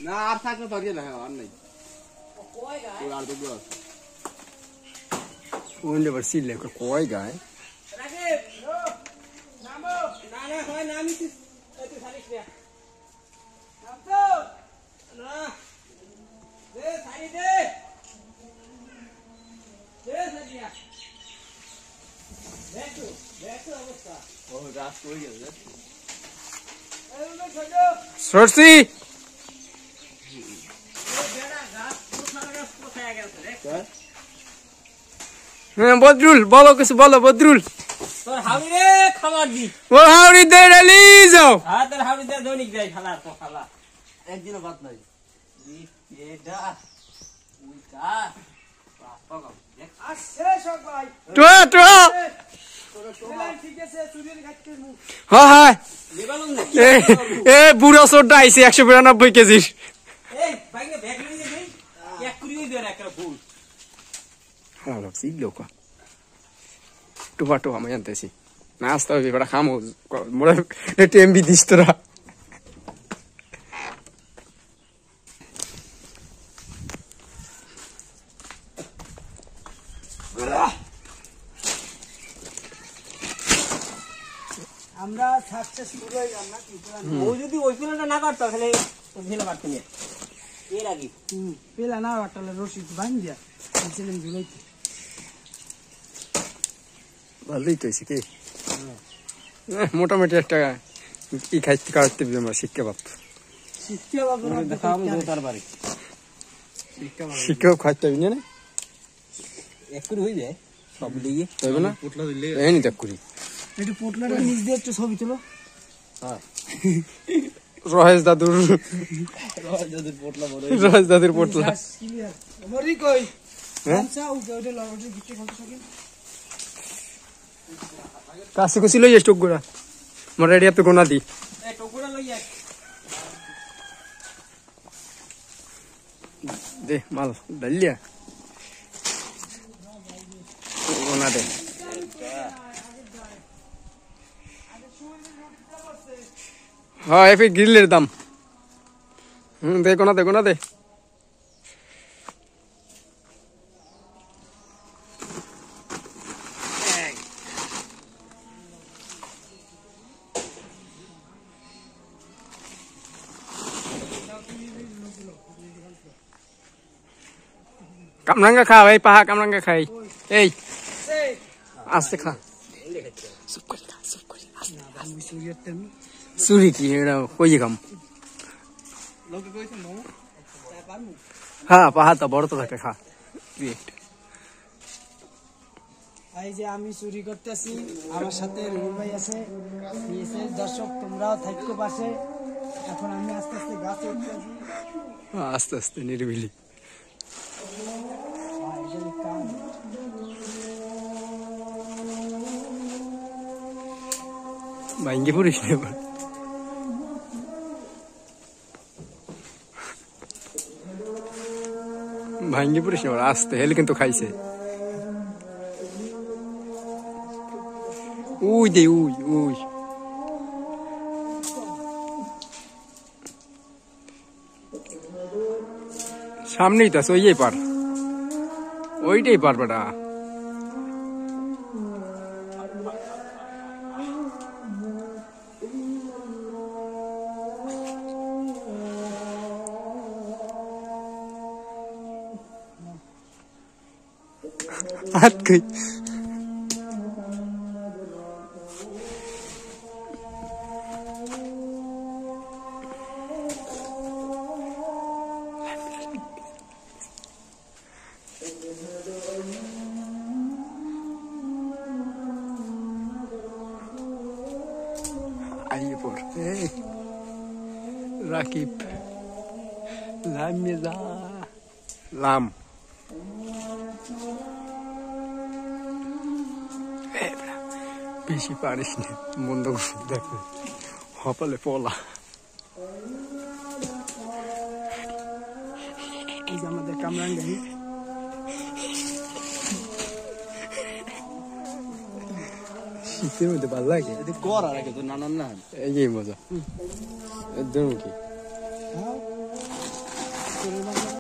না আর থাকলে তো না আর নাই কয় গায় আর তো গুলো ওন্ডে বসিলে কয় গায় রাগে নামো না না হয় নামি তুই খালিস রে নাম তো না দে সারি দে দে সারিয়া দেখো অবস্থা ও গাছ পড়ে গেছে এই লো ছোট সরসি হ্যাঁ বদরুল বলো কিছু বলো বদরুল তোর হাউরি রে খাবার দি ও হাওড়ি দে রেলি যাও হ্যাঁ তোর হাউরি দে দৈনিক দেয় খালা তো খালা একদিনও বাদ নাই এটা উইটা পাগল দেখ আসে সবাই তো ঠিক আছে চুরির গাছকে মুখ হ্যাঁ হ্যাঁ লেবালুন না এ বুড়ো চোরটা আইছে 192 কেজি এই বাইকে ব্যাগ নিয়ে যাই এক কুড়িয়ে দে একটা ফুল হ্যাঁ ভাবছি লোকা টুপা আমি জানতেছি না আসতে হবে এবার খামো মোরা টেমবি দিস তোরা আমরা সাকসেসফুল হয়ে গেলাম না ও যদি ওই পিলাটা না কাটতো তাহলে ঝেলে কাটতে নিয়ে এর আগে পিলা না কাটলে রশি বাঁধ দিয়া ছিলাম ঝুলাইতে ভালোই তো হয়েছে কি মোটামুটি একটা কি খাইতে কাটতে আমরা শিক্ষা বাপ শিক্ষা বাবু দেখাম তার বাড়ি শিক্ষাও খাইতে হবে না এক করে হয়ে যায় সব লিগে তবে না পোটলা দিলে এই নি দেখ করি একটু পোটলাটা নিচ দিয়ে একটু ছবি তুলো হ্যাঁ রহেশ দাদুর পোটলা বড় রহেশ দাদুর পোটলা মরি কই আচ্ছা ওটা লড়ে ভিতরে কত থাকে কাছে কুছি লই স্টক গুড়া মোর রেডি আপে গোনা দি এই টুকুরা লই আয় দে মাল ডালিয়া গোনা দে হ্যাঁ এফে গ্রিলের দাম দে গোনা দে কামরাঙ্গা খা ভাই পাহা কামরাঙ্গা খাই এই আস্তে খা চুরি কি এটা কই খাম হ্যাঁ পাহা তো বড় তো থাকে খা এই যে আমি চুরি করতেছি আমার সাথে রুহুল ভাই আছে দর্শক তোমরাও থাকো পাশে এখন আমি আস্তে আস্তে গাছে উঠতেছি আস্তে আস্তে নিরিবিলি ভাঙ্গে পড়িস না এবার ভাঙ্গে পড়িস না এবার আস্তে হেলে কিন্তু খাইছে উই দে উই সামনেই তো আছে ওইটাই পার ওইটাই পার বেটা হাত কই আইয়ে পর রাকিব লামিজা লাম বেশি পারিস না বন্ধ দেখো হপালে পলা আমাদের কামরাঙ্গাই শীতের মধ্যে ভালো লাগে কর আর আগে তো নানান না এই মজা একদম কি করে